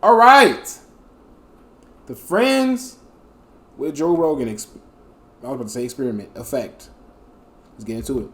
All right. The Friends with Joe Rogan, I was about to say experiment, effect. Let's get into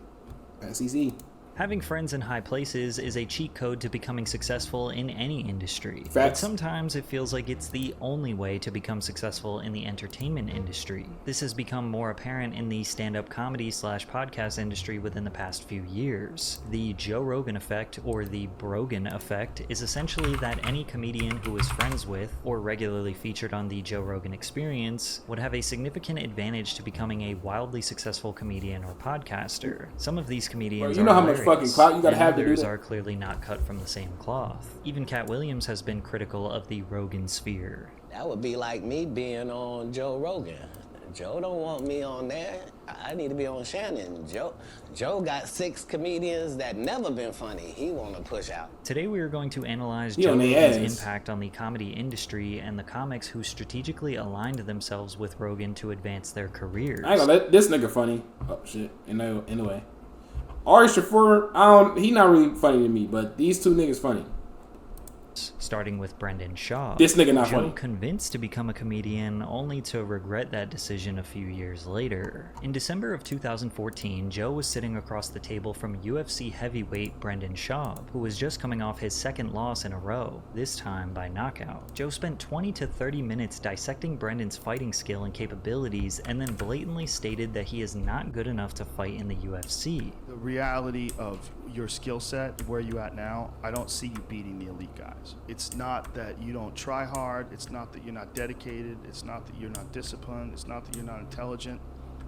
it. SEC. Having friends in high places is a cheat code to becoming successful in any industry. Facts. But sometimes it feels like it's the only way to become successful in the entertainment industry. This has become more apparent in the stand-up comedy / podcast industry within the past few years. The Joe Rogan effect, or the Brogan effect, is essentially that any comedian who is friends with, or regularly featured on the Joe Rogan Experience, would have a significant advantage to becoming a wildly successful comedian or podcaster. Some of these comedians you know how much fucking clout you gotta have to do others that? are clearly not cut from the same cloth. Even Cat Williams has been critical of the Rogan sphere. That would be like me being on Joe Rogan. Joe don't want me on there. I need to be on Shannon. Joe got 6 comedians that never been funny. He want to push out. Today we are going to analyze Joe Rogan's impact on the comedy industry and the comics who strategically aligned themselves with Rogan to advance their careers. I ain't gonna let this nigga funny. Oh shit. Anyway. Ari Shaffir, he not really funny to me, but these two niggas funny. Starting with Brendan Schaub. This nigga not Joe funny. convinced to become a comedian only to regret that decision a few years later. In December of 2014, Joe was sitting across the table from UFC heavyweight Brendan Schaub, who was just coming off his second loss in a row, this time by knockout. Joe spent 20 to 30 minutes dissecting Brendan's fighting skill and capabilities, and then blatantly stated that he is not good enough to fight in the UFC. The reality of your skill set, where you at now, I don't see you beating the elite guys. It's not that you don't try hard, it's not that you're not dedicated, it's not that you're not disciplined, it's not that you're not intelligent.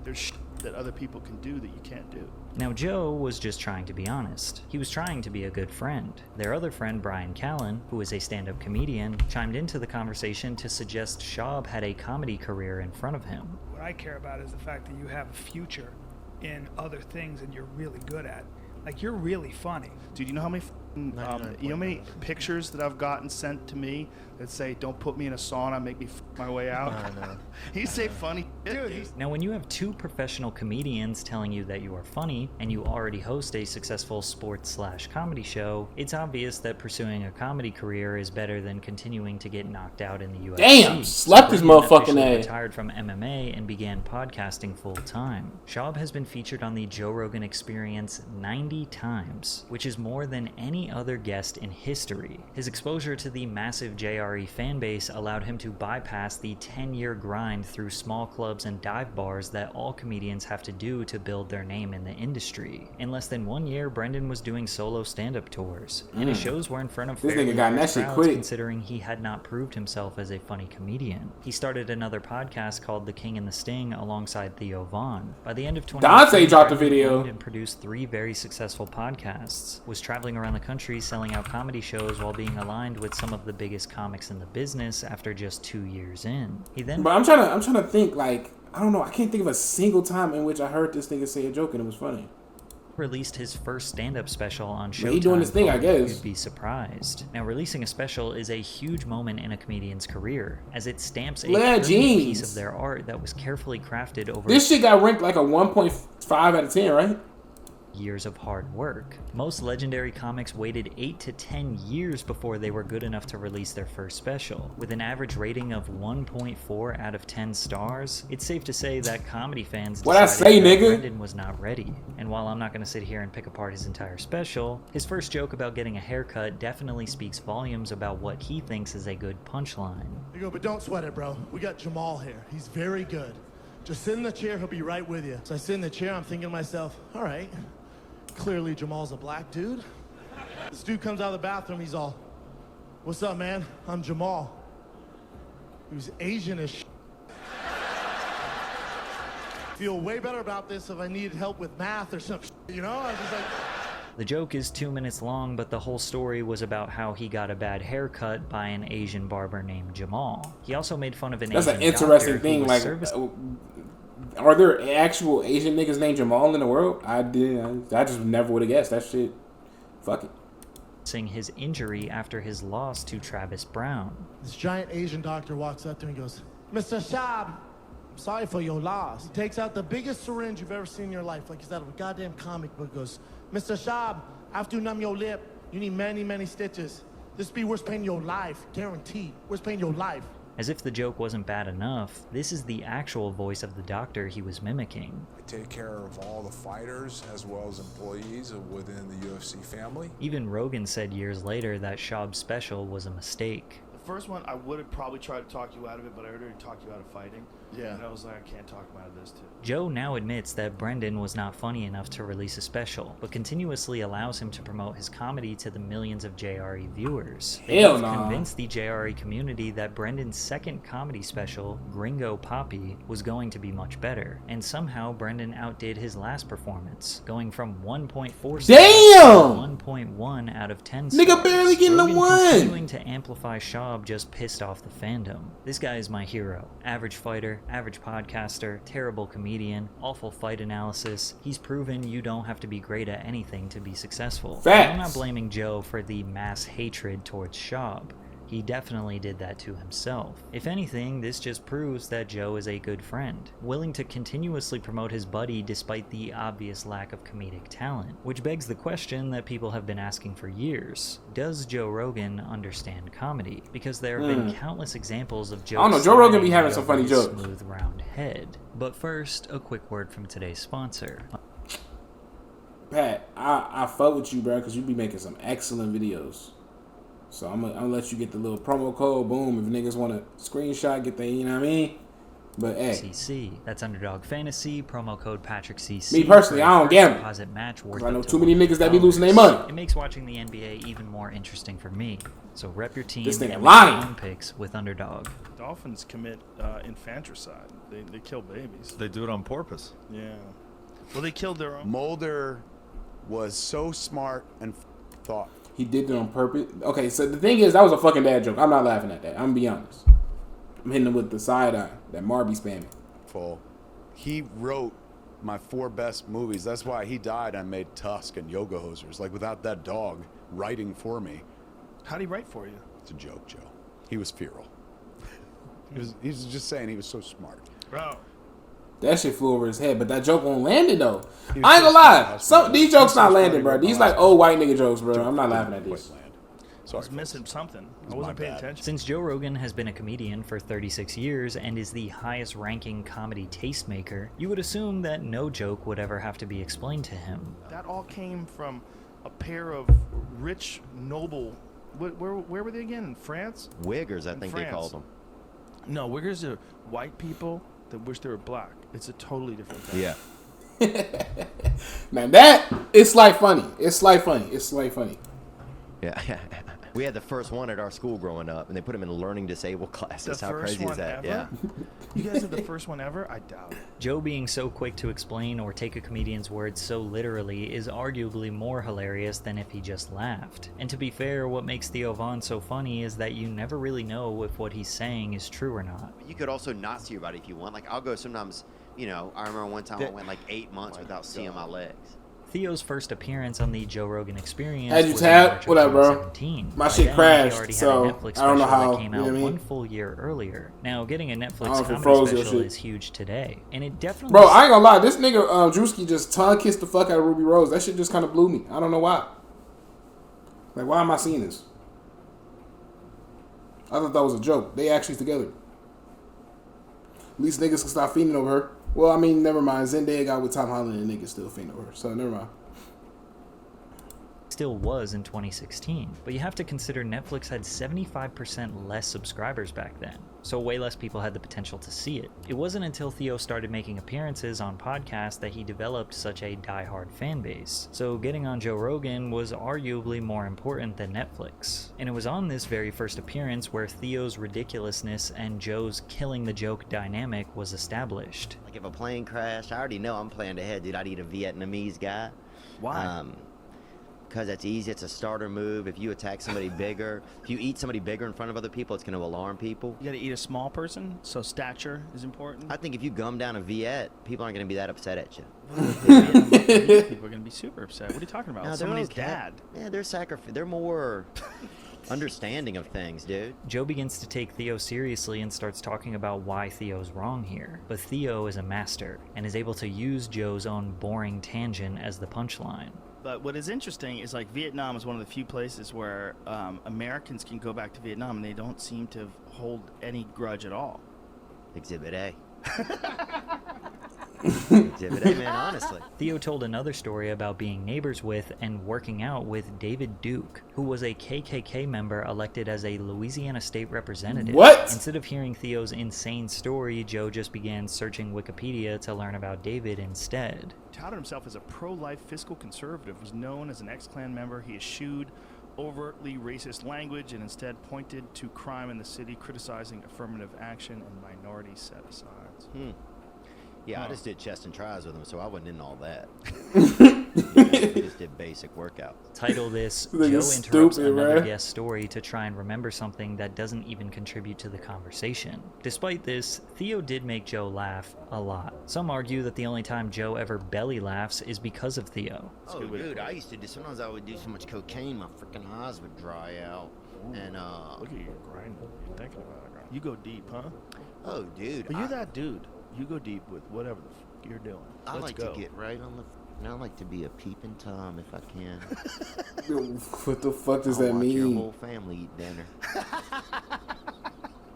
There's shit that other people can do that you can't do. Now Joe was just trying to be honest. He was trying to be a good friend. Their other friend, Brian Callen, who is a stand-up comedian, chimed into the conversation to suggest Schaub had a comedy career in front of him. What I care about is the fact that you have a future in other things and you're really good at. Like, you're really funny. Dude, you know how many pictures that I've gotten sent to me that say, don't put me in a sauna, make me my way out? No. He say funny shit. Now, when you have two professional comedians telling you that you are funny, and you already host a successful sports / comedy show, it's obvious that pursuing a comedy career is better than continuing to get knocked out in the UFC. Damn, slept his motherfucking ass. Retired from MMA and began podcasting full time. Schaub has been featured on the Joe Rogan Experience 90 times, which is more than any other guest in history. His exposure to the massive JRE fanbase allowed him to bypass the 10-year grind through small clubs and dive bars that all comedians have to do to build their name in the industry. In less than 1 year, Brendan was doing solo stand-up tours, and his shows were in front of fairly large crowds, considering he had not proved himself as a funny comedian. He started another podcast called The King and the Sting alongside Theo Vaughn. By the end of 2018, Dante dropped a video and produced 3 very successful podcasts, was traveling around the country selling out comedy shows while being aligned with some of the biggest comics in the business after just 2 years in. He then But I'm trying to think, like, I don't know, I can't think of a single time in which I heard this nigga say a joke and it was funny. Released his first stand-up special on Showtime. He doing his thing, I guess. You'd be surprised. Now, releasing a special is a huge moment in a comedian's career, as it stamps a piece of their art that was carefully crafted over. This shit got ranked like a 1.5 out of 10, right? Years of hard work. Most legendary comics waited 8 to 10 years before they were good enough to release their first special. With an average rating of 1.4 out of 10 stars, it's safe to say that comedy fans decided that Brendan was not ready. And while I'm not going to sit here and pick apart his entire special, his first joke about getting a haircut definitely speaks volumes about what he thinks is a good punchline. You go, but don't sweat it, bro. We got Jamal here. He's very good. Just sit in the chair, he'll be right with you. So I sit in the chair, I'm thinking to myself, all right. Clearly Jamal's a black dude. This dude comes out of the bathroom, he's all, what's up, man? I'm Jamal. He was Asian as shit. Feel way better about this if I needed help with math or something, you know? I was just like... The joke is 2 minutes long, but the whole story was about how he got a bad haircut by an Asian barber named Jamal. He also made fun of an Asian doctor. That's an interesting thing, like... Are there actual Asian niggas named Jamal in the world? I just never would have guessed that shit. Fuck it. His injury after his loss to Travis Brown. This giant Asian doctor walks up to him and goes, Mr. Schaub, I'm sorry for your loss. He takes out the biggest syringe you've ever seen in your life, like he's out of a goddamn comic book, goes, Mr. Schaub, I have to numb your lip. You need many, many stitches. This be worth paying your life, guaranteed. Worth paying your life. As if the joke wasn't bad enough, this is the actual voice of the doctor he was mimicking. I take care of all the fighters as well as employees within the UFC family. Even Rogan said years later that Schaub's special was a mistake. The first one, I would have probably tried to talk you out of it, but I already talked you out of fighting. Yeah. And I was like, I can't talk him out of this too. Joe now admits that Brendan was not funny enough to release a special, but continuously allows him to promote his comedy to the millions of JRE viewers. They Hell both nah. convinced the JRE community that Brendan's second comedy special, Gringo Poppy, was going to be much better, and somehow Brendan outdid his last performance, going from 1.4 stars Damn! to 1.1 out of 10 Nigga stars. barely getting a Rogan 1. Continuing to amplify Schaub just pissed off the fandom. This guy is my hero. Average fighter, average podcaster, terrible comedian, awful fight analysis. He's proven you don't have to be great at anything to be successful. Facts. I'm not blaming Joe for the mass hatred towards Schaub. He definitely did that to himself. If anything, this just proves that Joe is a good friend, willing to continuously promote his buddy despite the obvious lack of comedic talent. Which begs the question that people have been asking for years. Does Joe Rogan understand comedy? Because there have been countless examples of jokes. I don't know, Joe Rogan be sliding having some over funny his jokes. Smooth round head. But first, a quick word from today's sponsor. Pat, I fuck with you, bro, because you be making some excellent videos. So I'm gonna let you get the little promo code. Boom. If niggas want to screenshot, get the, you know what I mean? But hey, CC. That's Underdog Fantasy, promo code PatrickCC. Me personally, I don't gamble. Deposit match worth I know up to too many niggas that be $100. losing their money. It makes watching the NBA even more interesting for me. So rep your team This nigga and lying. make your own picks with Underdog. Dolphins commit infanticide. They kill babies. They do it on purpose. Yeah. Well, they killed their own. Mulder was so smart and thought. he did it on purpose. Okay, so the thing is, that was a fucking bad joke. I'm not laughing at that. I'm gonna be honest. I'm hitting him with the side eye that Marby spamming. Full. He wrote my 4 best movies. That's why he died. I made Tusk and Yoga Hosers. Like, without that dog writing for me. How'd he write for you? It's a joke, Joe. He was feral. He was just saying he was so smart. Bro. That shit flew over his head, but that joke won't landed though. He was I ain't gonna so lie. smart. These jokes He's not so landing, funny, bro. bro. These like old white nigga jokes, bro. I'm not laughing at Quite these. land. I Sorry, was missing something. I my wasn't paying bad. attention. Since Joe Rogan has been a comedian for 36 years and is the highest ranking comedy tastemaker, you would assume that no joke would ever have to be explained to him. That all came from a pair of rich, noble. Where were they again? In France? Wiggers, I In think France. they called them. No, Wiggers are white people that wish they were black. It's a totally different thing. Yeah. Now that it's like funny. It's like funny. It's like funny. Yeah. We had the first one at our school growing up, and they put him in learning disabled classes. The How first crazy one is that? ever? Yeah. You guys are the first one ever? I doubt it. Joe being so quick to explain or take a comedian's words so literally is arguably more hilarious than if he just laughed. And to be fair, what makes Theo Von so funny is that you never really know if what he's saying is true or not. You could also not see your body if you want. Like, I'll go sometimes, I remember one time I went like 8 months without seeing my legs. Theo's first appearance on the Joe Rogan Experience As you was tap, in March of what up, bro? 2017. My By shit then, crashed, he already so had a Netflix I don't know special how, that came you know out what I mean? one full year earlier. Now, getting a I Netflix don't know if it comedy froze your special shit. is huge today, and it definitely. Bro, I ain't gonna lie. This nigga Drewski just tongue kissed the fuck out of Ruby Rose. That shit just kind of blew me. I don't know why. Like, why am I seeing this? I thought that was a joke. They actually together. At least niggas can stop fiending over her. Well, I mean, never mind. Zendaya got with Tom Holland and niggas still fiend over her. So never mind. still was in 2016. But you have to consider Netflix had 75% less subscribers back then, so way less people had the potential to see it. It wasn't until Theo started making appearances on podcasts that he developed such a diehard fan base. So getting on Joe Rogan was arguably more important than Netflix. And it was on this very first appearance where Theo's ridiculousness and Joe's killing the joke dynamic was established. Like if a plane crashed, I already know I'm planning ahead, dude. I'd eat a Vietnamese guy. Why? Because that's easy. It's a starter move. If you attack somebody bigger, if you eat somebody bigger in front of other people, it's going to alarm people. You got to eat a small person, so stature is important. I think if you gum down a Viet, people aren't going to be that upset at you. People are going to be super upset. What are you talking about? No, they're Somebody's okay. dad. Yeah, they're more understanding of things, dude. Joe begins to take Theo seriously and starts talking about why Theo's wrong here. But Theo is a master and is able to use Joe's own boring tangent as the punchline. But what is interesting is like Vietnam is one of the few places where Americans can go back to Vietnam and they don't seem to hold any grudge at all. Exhibit A. Exhibit A, man, honestly. Theo told another story about being neighbors with and working out with David Duke, who was a KKK member elected as a Louisiana state representative. What? Instead of hearing Theo's insane story, Joe just began searching Wikipedia to learn about David instead. He touted himself as a pro-life fiscal conservative, was known as an ex-Klan member. He eschewed overtly racist language and instead pointed to crime in the city, criticizing affirmative action and minority set-asides. Yeah, I just did chest and tries with him, so I wasn't in all that. We just did basic workouts. Title this, Like Joe it's interrupts stupid, another right? guest's story to try and remember something that doesn't even contribute to the conversation. Despite this, Theo did make Joe laugh a lot. Some argue that the only time Joe ever belly laughs is because of Theo. Oh, dude, I used to do, sometimes I would do so much cocaine, my freaking eyes would dry out. And, Look at you grinding. You're thinking about it, girl. You go deep, huh? oh, dude. But you're that dude. You go deep with whatever the f you're doing. I Let's like go. to get right on the... I like to be a peeping Tom if I can. What the fuck does I'll that watch your mean? whole family eat dinner.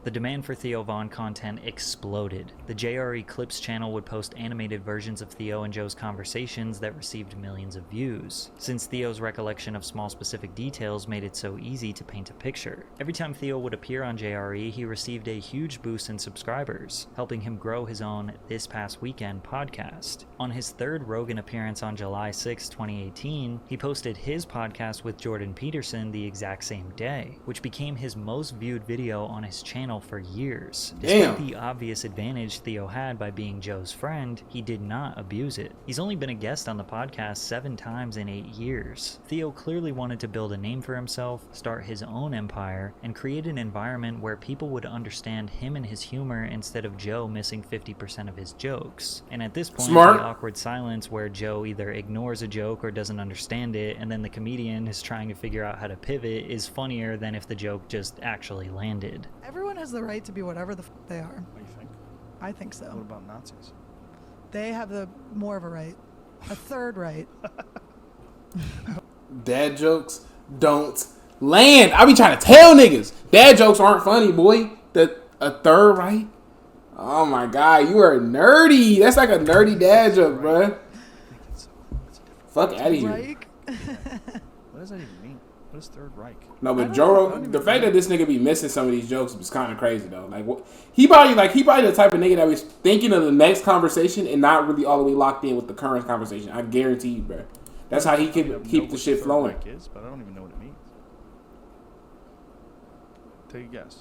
The demand for Theo Von content exploded. The JRE Clips channel would post animated versions of Theo and Joe's conversations that received millions of views, since Theo's recollection of small specific details made it so easy to paint a picture. Every time Theo would appear on JRE, he received a huge boost in subscribers, helping him grow his own This Past Weekend podcast. On his third Rogan appearance on July 6, 2018, he posted his podcast with Jordan Peterson the exact same day, which became his most viewed video on his channel for years. Despite the obvious advantage Theo had by being Joe's friend, he did not abuse it. He's only been a guest on the podcast 7 times in 8 years. Theo clearly wanted to build a name for himself, start his own empire, and create an environment where people would understand him and his humor instead of Joe missing 50% of his jokes. And at this point, the awkward silence where Joe either ignores a joke or doesn't understand it, and then the comedian is trying to figure out how to pivot, is funnier than if the joke just actually landed. Everyone has the right to be whatever the f they are. What do you think? I think so. What about Nazis? They have the more of a right. A third right. Dad jokes don't land. I be trying to tell niggas. Dad jokes aren't funny, boy. A third right? Oh my god, you are nerdy. That's like a nerdy dad joke, bruh. Fuck out of here. Reich? What does that even mean? What is Third Reich? No, but Joe Rogan, the fact that this nigga be missing some of these jokes is kind of crazy though. Like, what, he probably the type of nigga that was thinking of the next conversation and not really all the way locked in with the current conversation. I guarantee you, bro. That's how he can keep the shit flowing. Reich is, but I don't even know what it means. Take a guess.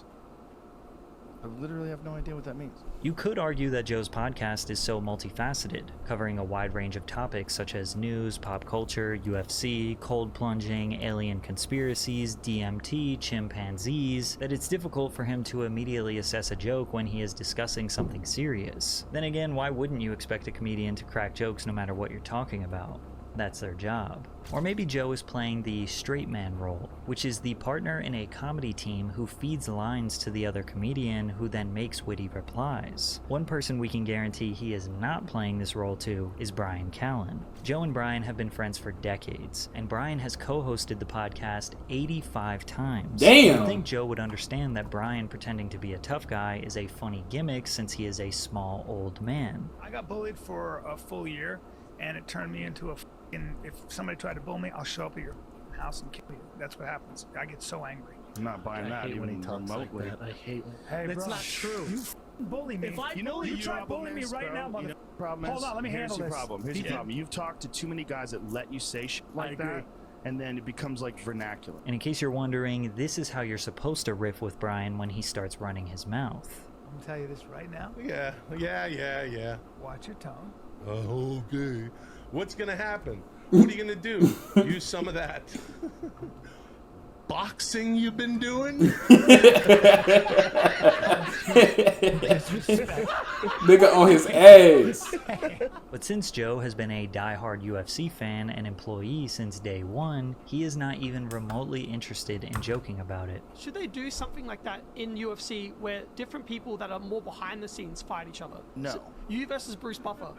I literally have no idea what that means. You could argue that Joe's podcast is so multifaceted, covering a wide range of topics such as news, pop culture, UFC, cold plunging, alien conspiracies, DMT, chimpanzees, that it's difficult for him to immediately assess a joke when he is discussing something serious. Then again, why wouldn't you expect a comedian to crack jokes no matter what you're talking about? That's their job. Or maybe Joe is playing the straight man role, which is the partner in a comedy team who feeds lines to the other comedian who then makes witty replies. One person we can guarantee he is not playing this role to is Brian Callen. Joe and Brian have been friends for decades, and Brian has co-hosted the podcast 85 times. Damn! I think Joe would understand that Brian pretending to be a tough guy is a funny gimmick since he is a small old man. I got bullied for a full year, and it turned me into a fucking, if somebody tried to bully me, I'll show up at your house and kill you. That's what happens. I get so angry. I'm not buying that hate when he even talks remotely. like that. I hate when... Hey, That's bro, not true. You fucking bully me. If I you know what bully you you, try bullying me right now, mother. Hold on, let me handle Here's this. the problem. Here's the problem. You've talked to too many guys that let you say shit like that, and then it becomes like vernacular. And in case you're wondering, this is how you're supposed to riff with Brian when he starts running his mouth. I'm gonna tell you this right now. Yeah. Watch your tongue. Okay. What's gonna happen? What are you gonna do? Use some of that boxing you've been doing? Nigga on his ass. But since Joe has been a die-hard UFC fan and employee since day one, he is not even remotely interested in joking about it. Should they do something like that in UFC where different people that are more behind the scenes fight each other? No. So, you versus Bruce Buffer.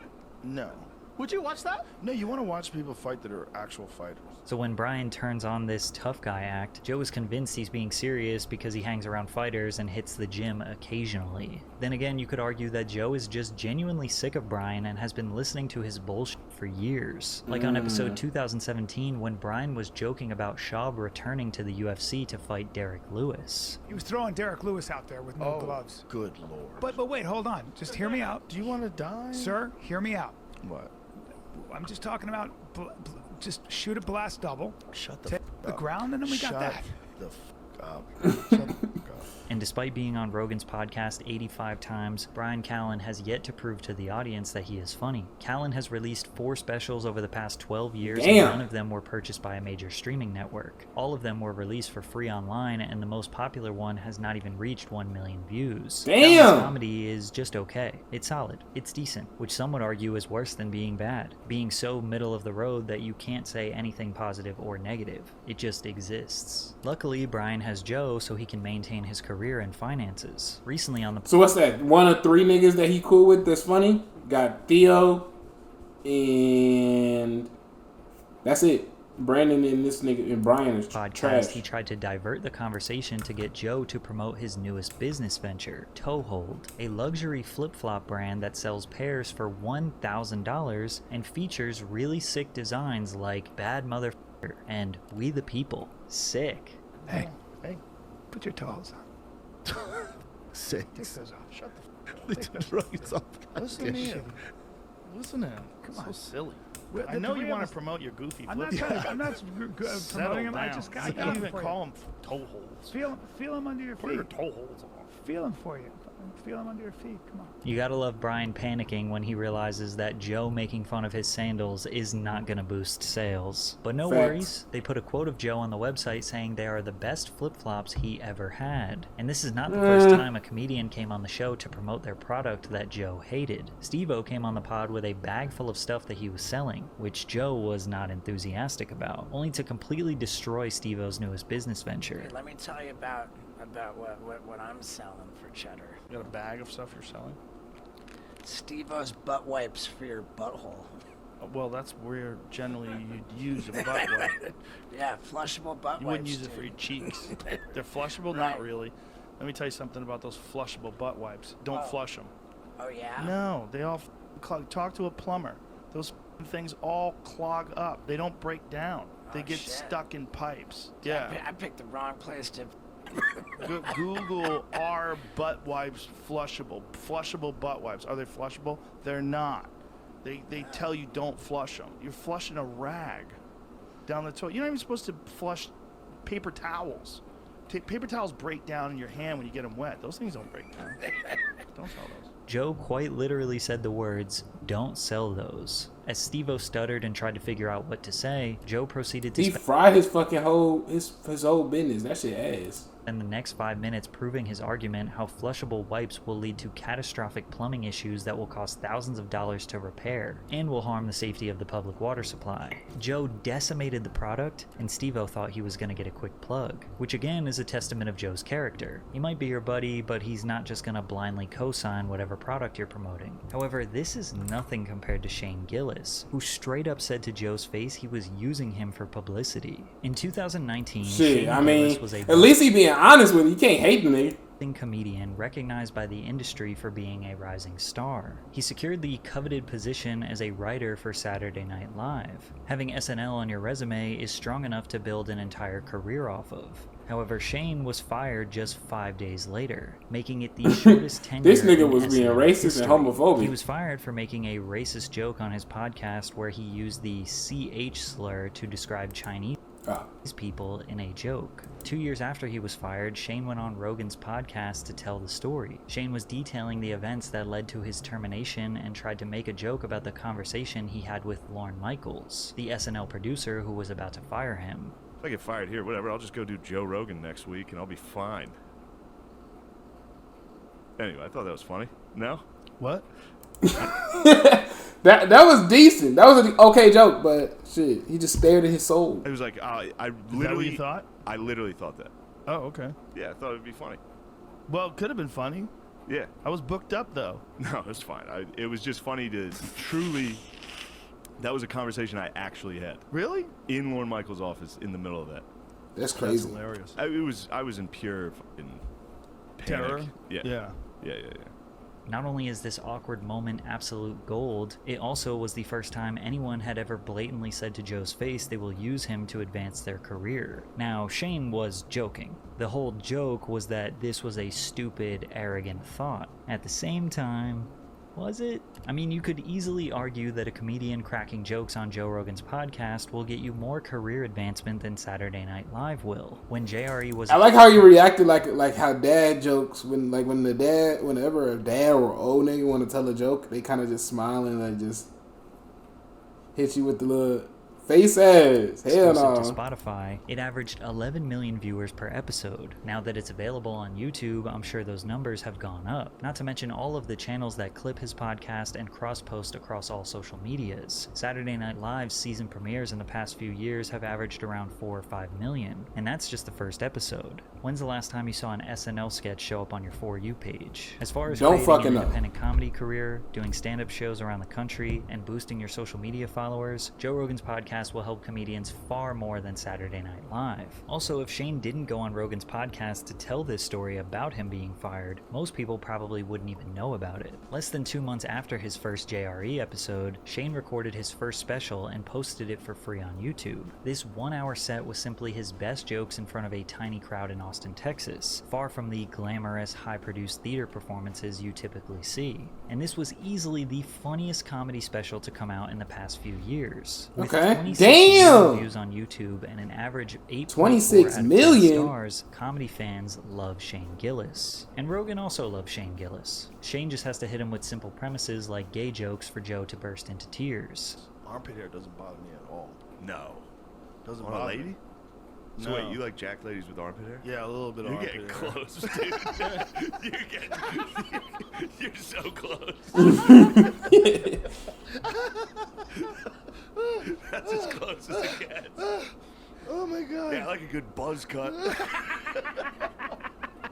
No. Would you watch that? No, you want to watch people fight that are actual fighters. So when Brian turns on this tough guy act, Joe is convinced he's being serious because he hangs around fighters and hits the gym occasionally. Then again, you could argue that Joe is just genuinely sick of Brian and has been listening to his bullshit for years. Like on episode 2017 when Brian was joking about Schaub returning to the UFC to fight Derek Lewis. He was throwing Derek Lewis out there with no gloves. Good lord. But wait, hold on. Just hear me out. Do you want to die? Sir, hear me out. What? I'm just talking about just shoot a blast double. Shut the Take the ground, and then we got that. The f up. Shut the f up. And despite being on Rogan's podcast 85 times, Brian Callen has yet to prove to the audience that he is funny. Callen has released 4 specials over the past 12 years, and none of them were purchased by a major streaming network. All of them were released for free online, and the most popular one has not even reached 1 million views. Callen's comedy is just okay. It's solid. It's decent, which some would argue is worse than being bad. Being so middle of the road that you can't say anything positive or negative. It just exists. Luckily, Brian has Joe so he can maintain his career and finances. Recently on the... So what's that? 1 of 3 niggas that he cool with that's funny? Got Theo and that's it. Brandon and this nigga and Brian is podcast, trash. He tried to divert the conversation to get Joe to promote his newest business venture, Toehold, a luxury flip-flop brand that sells pairs for $1,000 and features really sick designs like Bad Motherfucker and We the People. Sick. Hey, put your toes on. Sick. Take those off. Shut Listen to him. Listen to him. Come So on. silly. Well, I know the you three want of to promote your goofy I'm not flip. promoting him. I just got don't even him for call you. them toe holes. Feel him under your Put your feet. toe holes on. Feel him for you. Feel him under your feet. Come on. You gotta love Brian panicking when he realizes that Joe making fun of his sandals is not gonna boost sales. But no worries, they put a quote of Joe on the website saying they are the best flip-flops he ever had. And this is not the first time a comedian came on the show to promote their product that Joe hated. Steve-O came on the pod with a bag full of stuff that he was selling, which Joe was not enthusiastic about, only to completely destroy Steve-O's newest business venture. Let me tell you about what I'm selling for cheddar. You got a bag of stuff you're selling? Steve-O's butt wipes for your butthole. Well, that's where generally you'd use a butt wipe. Yeah, flushable butt wipes. You wouldn't use it for your cheeks. They're flushable? Not really. Let me tell you something about those flushable butt wipes. Don't flush them. Oh, yeah? No, they all clog. Talk to a plumber. Those things all clog up. They don't break down. They get stuck in pipes. Yeah. I picked the wrong place to... Google are butt wipes flushable? Flushable butt wipes. Are they flushable? They're not. They tell you don't flush them. You're flushing a rag down the toilet. You're not even supposed to flush paper towels. Paper towels break down in your hand when you get them wet. Those things don't break down. Don't sell those. Joe quite literally said the words, "Don't sell those." As Steve-O stuttered and tried to figure out what to say, Joe proceeded to... He fried his fucking whole his whole business. That shit ass. In the next 5 minutes proving his argument how flushable wipes will lead to catastrophic plumbing issues that will cost thousands of dollars to repair and will harm the safety of the public water supply. Joe decimated the product, and Steve-O thought he was going to get a quick plug, which again is a testament of Joe's character. He might be your buddy, but he's not just going to blindly co-sign whatever product you're promoting. However, this is nothing compared to Shane Gillis, who straight up said to Joe's face he was using him for publicity. In 2019, Shane Gillis was a... at least he being honest with you. You can't hate the nigga. Comedian recognized by the industry for being a rising star. He secured the coveted position as a writer for Saturday Night Live. Having SNL on your resume is strong enough to build an entire career off of. However, Shane was fired just 5 days later, making it the shortest tenure. This nigga was in being SNL racist history. and homophobic. He was fired for making a racist joke on his podcast where he used the CH slur to describe Chinese people in a joke. 2 years after he was fired, Shane went on Rogan's podcast to tell the story. Shane was detailing the events that led to his termination and tried to make a joke about the conversation he had with Lorne Michaels, the SNL producer who was about to fire him. If I get fired here, whatever, I'll just go do Joe Rogan next week and I'll be fine. Anyway, I thought that was funny. No? What? That was decent. That was an okay joke, but shit, he just stared at his soul. It was like, I literally... Is that what you thought? I literally thought that. Oh, okay. Yeah, I thought it would be funny. Well, it could have been funny. Yeah. I was booked up, though. No, it's fine. It was just funny to truly That was a conversation I actually had. Really? In Lorne Michaels' office in the middle of that. That's crazy. That's hilarious. I was in pure fucking panic. Terror? Yeah. Yeah. Not only is this awkward moment absolute gold, it also was the first time anyone had ever blatantly said to Joe's face they will use him to advance their career. Now, Shane was joking. The whole joke was that this was a stupid, arrogant thought. At the same time, was it? I mean, you could easily argue that a comedian cracking jokes on Joe Rogan's podcast will get you more career advancement than Saturday Night Live will. When JRE was... I like how you reacted like how dad jokes, whenever a dad or old nigga want to tell a joke, they kind of just smile and like just hit you with the little face ass. Hell no. To Spotify, it averaged 11 million viewers per episode. Now that it's available on YouTube, I'm sure those numbers have gone up. Not to mention all of the channels that clip his podcast and cross-post across all social medias. Saturday Night Live's season premieres in the past few years have averaged around 4 or 5 million, and that's just the first episode. When's the last time you saw an SNL sketch show up on your For You page? As far as creating an independent comedy career, doing stand-up shows around the country, and boosting your social media followers, Joe Rogan's podcast will help comedians far more than Saturday Night Live. Also, if Shane didn't go on Rogan's podcast to tell this story about him being fired, most people probably wouldn't even know about it. Less than 2 months after his first JRE episode, Shane recorded his first special and posted it for free on YouTube. This 1-hour set was simply his best jokes in front of a tiny crowd in Austin, Texas, far from the glamorous, high-produced theater performances you typically see. And this was easily the funniest comedy special to come out in the past few years. With 26 million views on YouTube and an average 8.4 million stars, comedy fans love Shane Gillis. And Rogan also loves Shane Gillis. Shane just has to hit him with simple premises like gay jokes for Joe to burst into tears. Armpit hair doesn't bother me at all. No. Doesn't On bother a lady? me. So No. wait, you like jack ladies with armpit hair? Yeah, a little bit of You're armpit getting hair. close, dude. You're so close. That's as close as it gets. Oh my god. Yeah, I like a good buzz cut.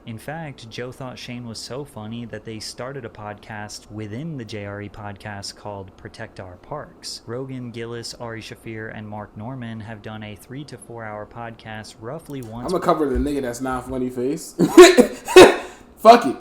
In fact, Joe thought Shane was so funny that they started a podcast within the JRE podcast called Protect Our Parks. Rogan, Gillis, Ari Shaffir, and Mark Norman have done a 3 to 4 hour podcast roughly once I'm gonna cover the nigga that's not funny face. Fuck it.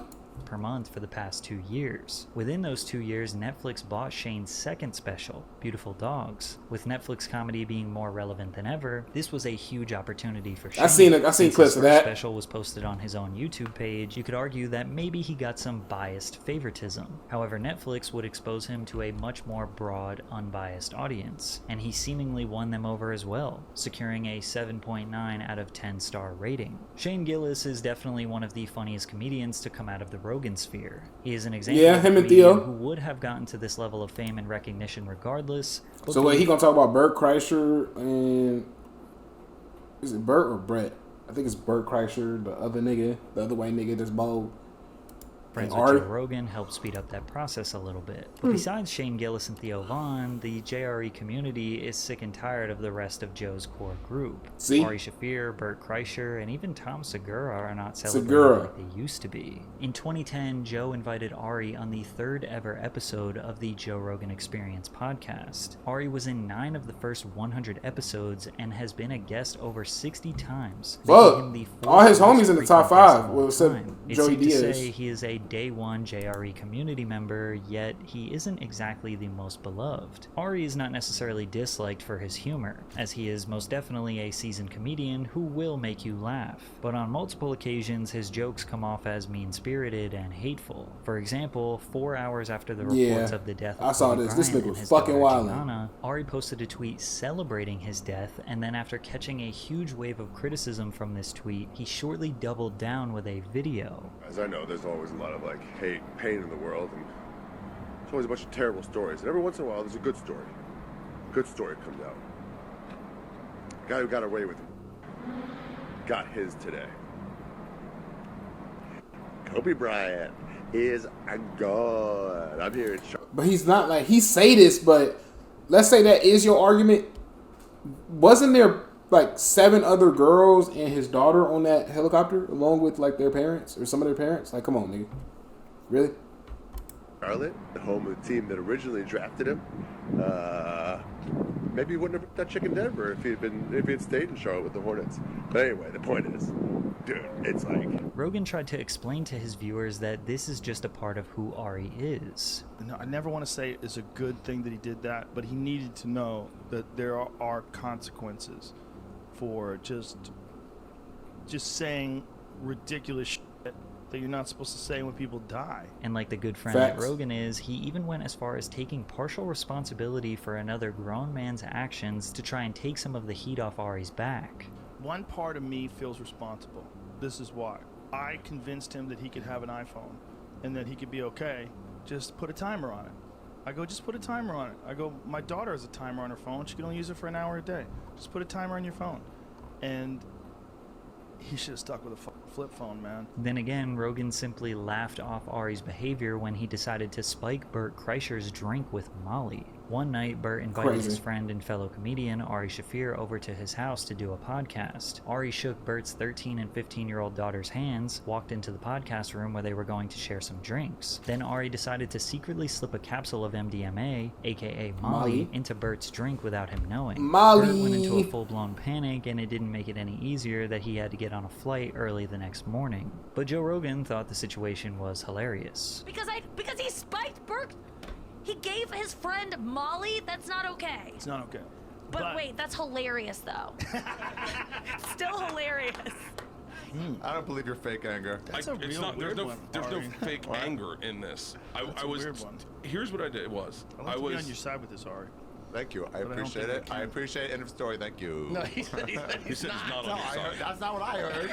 per month for the past 2 years. Within those 2 years, Netflix bought Shane's second special, Beautiful Dogs. With Netflix comedy being more relevant than ever, this was a huge opportunity for Shane. I seen clips of that. The special was posted on his own YouTube page. You could argue that maybe he got some biased favoritism. However, Netflix would expose him to a much more broad, unbiased audience, and he seemingly won them over as well, securing a 7.9 out of 10 star rating. Shane Gillis is definitely one of the funniest comedians to come out of the Rogan sphere. He is an example of a him and comedian Theo who would have gotten to this level of fame and recognition regardless. So wait, he gonna talk about Bert Kreischer and is it Bert or Brett? I think it's Bert Kreischer, the other nigga, the other white nigga that's bald. Friends with Joe Rogan helped speed up that process a little bit. But besides Shane Gillis and Theo Vaughn, the JRE community is sick and tired of the rest of Joe's core group. See? Ari Shaffir, Bert Kreischer, and even Tom Segura are not celebrated like they used to be. In 2010, Joe invited Ari on the third ever episode of the Joe Rogan Experience podcast. Ari was in 9 of the first 100 episodes and has been a guest over 60 times. Fuck. All his homies in the top 5. Well, except Joey It's safe to Diaz. say he is a day one JRE community member, yet he isn't exactly the most beloved. Ari is not necessarily disliked for his humor, as he is most definitely a seasoned comedian who will make you laugh. But on multiple occasions, his jokes come off as mean-spirited and hateful. For example, 4 hours after the reports of the death of I saw Kobe this. This Bryant nigga and was his fucking daughter wildin'. Gianna, Ari posted a tweet celebrating his death, and then after catching a huge wave of criticism from this tweet, he shortly doubled down with a video. As I know, there's always a lot of hate and pain in the world, and there's always a bunch of terrible stories. And every once in a while, there's a good story. Good story comes out. The guy who got away with it got his today. Kobe Bryant is a god. I'm here in But he's not like, he say this, but let's say that is your argument. Wasn't there like 7 other girls and his daughter on that helicopter along with like their parents or some of their parents? Like, come on, nigga. Really? Charlotte, the home of the team that originally drafted him, maybe he wouldn't have put that chick in Denver if he had stayed in Charlotte with the Hornets. But anyway, the point is, dude, it's like... Rogan tried to explain to his viewers that this is just a part of who Ari is. No, I never want to say it's a good thing that he did that, but he needed to know that there are consequences for just saying ridiculous shit that you're not supposed to say when people die. And like the good friend Facts. that Rogan is, he even went as far as taking partial responsibility for another grown man's actions to try and take some of the heat off Ari's back. One part of me feels responsible. This is why. I convinced him that he could have an iPhone and that he could be okay. Just put a timer on it. I go, just put a timer on it. I go, my daughter has a timer on her phone. She can only use it for an hour a day. Just put a timer on your phone. And he should have stuck with a flip phone, man. Then again, Rogan simply laughed off Ari's behavior when he decided to spike Bert Kreischer's drink with Molly. One night, Bert invited his friend and fellow comedian Ari Shaffir over to his house to do a podcast. Ari shook Bert's 13 and 15-year-old daughter's hands, walked into the podcast room where they were going to share some drinks. Then Ari decided to secretly slip a capsule of MDMA, aka Molly, into Bert's drink without him knowing. Molly! Bert went into a full-blown panic, and it didn't make it any easier that he had to get on a flight early the next morning. But Joe Rogan thought the situation was hilarious. Because he spiked Bert. He gave his friend Molly? That's not okay. It's not okay. But wait, that's hilarious, though. Still hilarious. I don't believe your fake anger. There's no fake anger in this. I was. Weird one. Here's what I did. I was on your side with this, Ari. Thank you. I appreciate it. I appreciate it. End of story. Thank you. No, he said he's not on your side. That's not what I heard.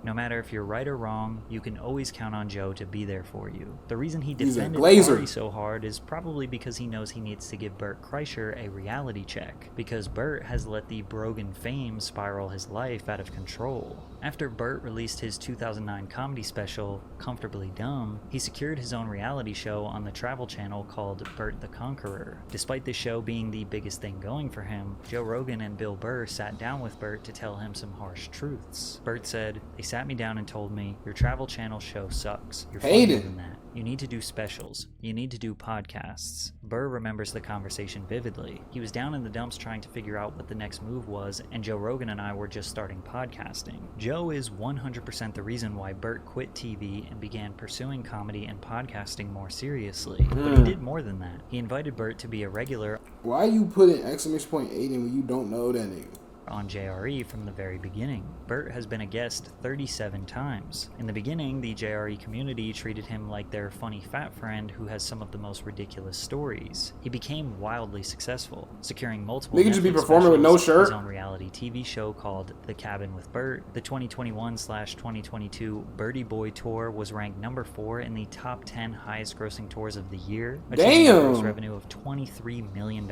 No matter if you're right or wrong, you can always count on Joe to be there for you. The reason he He's a defended glazer. Ari so hard is probably because he knows he needs to give Bert Kreischer a reality check, because Bert has let the Brogan fame spiral his life out of control. After Bert released his 2009 comedy special, Comfortably Dumb, he secured his own reality show on the Travel Channel called Bert the Conqueror. Despite the show being the biggest thing going for him, Joe Rogan and Bill Burr sat down with Bert to tell him some harsh truths. Bert said, "They sat me down and told me, your Travel Channel show sucks. You're funnier than that. You need to do specials. You need to do podcasts." Burr remembers the conversation vividly. He was down in the dumps trying to figure out what the next move was, and Joe Rogan and I were just starting podcasting. Joe is 100% the reason why Bert quit TV and began pursuing comedy and podcasting more seriously. But he did more than that. He invited Bert to be a regular. Why you putting exclamation point Aiden when you don't know that nigga? On JRE from the very beginning. Bert has been a guest 37 times. In the beginning, the JRE community treated him like their funny fat friend who has some of the most ridiculous stories. He became wildly successful, securing multiple Nigga just be Netflix performing with no specials, shirt? his own reality TV show called The Cabin with Bert. The 2021/2022 Birdie Boy Tour was ranked number 4 in the top 10 highest grossing tours of the year, achieving a gross revenue of $23 million,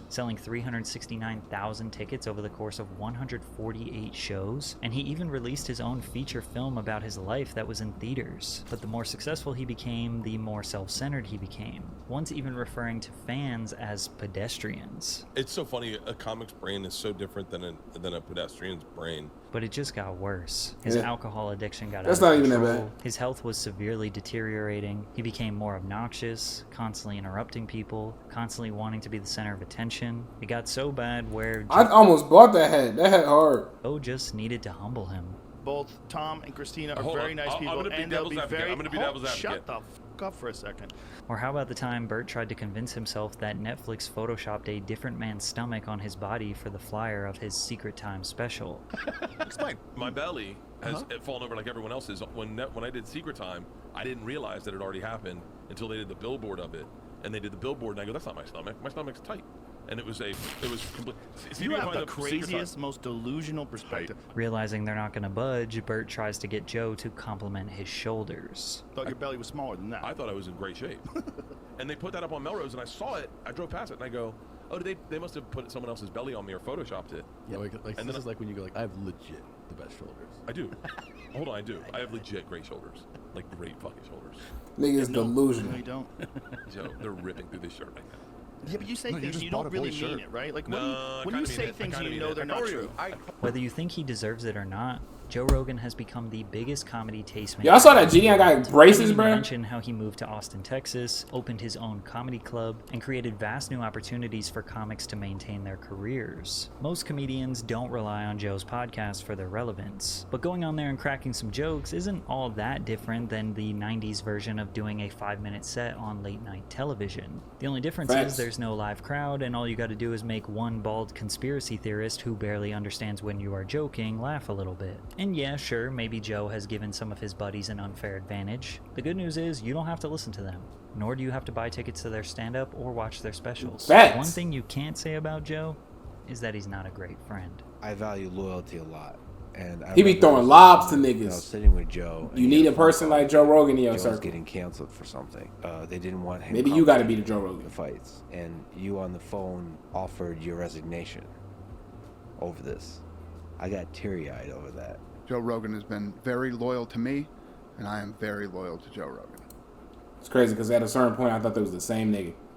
selling 369,000 tickets over the course of 148 shows, and he even released his own feature film about his life that was in theaters. But the more successful he became, the more self-centered he became, once even referring to fans as pedestrians. It's so funny. A comic's brain is so different than a pedestrian's brain. But it just got worse. His alcohol addiction got That's out of not even control. that bad. His health was severely deteriorating. He became more obnoxious, constantly interrupting people, constantly wanting to be the center of attention. It got so bad where I almost bought that hat. That hat hard. Joe just needed to humble him. Both Tom and Christina are Hold very on. nice people, I'm gonna be and they'll devil's be advocate. very. I'm gonna be devil's advocate. Shut the fuck up for a second. Or how about the time Bert tried to convince himself that Netflix photoshopped a different man's stomach on his body for the flyer of his Secret Time special? Explain. My belly has fallen over like everyone else's. When I did Secret Time, I didn't realize that it already happened until they did the billboard of it. And they did the billboard, and I go, "That's not my stomach. My stomach's tight." And it was complete. You have the craziest, most delusional perspective. Realizing they're not going to budge, Bert tries to get Joe to compliment his shoulders. Thought your belly was smaller than that. I thought I was in great shape. And they put that up on Melrose, and I saw it. I drove past it, and I go, "Oh, they must have put someone else's belly on me or photoshopped it." Yeah, like and this is like when you go like, I have legit the best shoulders. I do. Hold on, I do. I have legit great shoulders, like great fucking shoulders. Niggas delusional. No, you don't. So they're ripping through this shirt right now. Yeah, but you say No, you things just you bought don't a really boy mean shirt. it, right? Like No, when you say I things kinda you mean know it. they're not true. Whether you think he deserves it or not, Joe Rogan has become the biggest comedy tastemaker. Y'all saw that Gideon got braces, bro? Mention how he moved to Austin, Texas, opened his own comedy club, and created vast new opportunities for comics to maintain their careers. Most comedians don't rely on Joe's podcast for their relevance, but going on there and cracking some jokes isn't all that different than the 90s version of doing a 5-minute set on late night television. The only difference is there's no live crowd, and all you gotta do is make one bald conspiracy theorist who barely understands when you are joking laugh a little bit. And yeah, sure, maybe Joe has given some of his buddies an unfair advantage. The good news is you don't have to listen to them, nor do you have to buy tickets to their stand-up or watch their specials. One thing you can't say about Joe is that he's not a great friend. I value loyalty a lot. And He be throwing lobs to niggas. You know, sitting with Joe. You need a person like Joe Rogan in your Joe's circle. getting canceled for something. They didn't want him. Maybe you got to be the Joe Rogan. The fights, and you on the phone offered your resignation over this. I got teary-eyed over that. Joe Rogan has been very loyal to me, and I am very loyal to Joe Rogan. It's crazy because at a certain point I thought they was the same nigga.